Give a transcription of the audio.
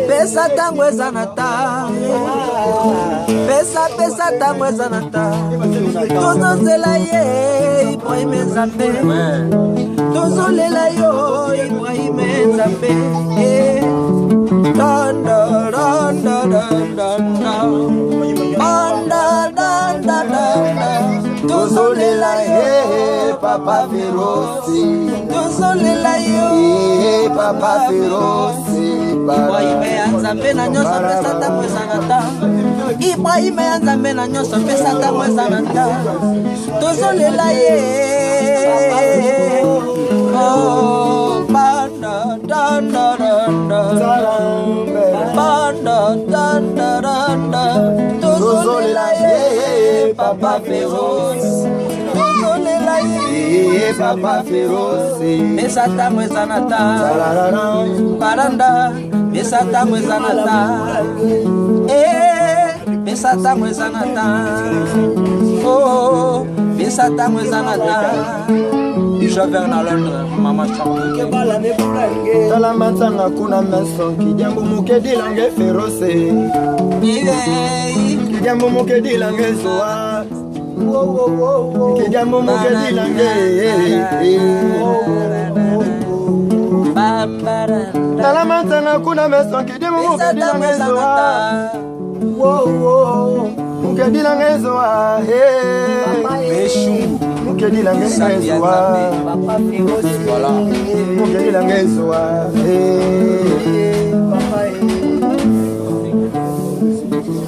Pesa tangweza nata, pesa tangweza nata. Tozo zela ye Ibrahim Nzambe, tozo lela yo Ibrahim Nzambe. Danda danda danda danda danda danda. Tozo lela ye Papa Feroci, tozo lela yo Papa Feroci. Ibrahim Nzambe na nyoso pesa tangweza nata. Ibrahim Nzambe na nyoso pesa tangweza nata. Tozo lela ye oh banda danda danda banda danda danda. Tozo lela ye Papa Feroci, tozo lela ye Papa Feroci. Pesa tangweza nata baranda. Pesa tangweza nata, pesa tangweza nata, oh, pesa tangweza nata. Je vais na Londres, mama changu. Tala matanga kuna mesonki, jambo mukedi lange Feroci. Jambo mukedi lange zoa. Jambo mukedi lange. Tala matanga kuna mesonki, jambo mukedi lange zoa. Mukedi lange zoa. Mukedi lange zoa. Mukedi lange zoa.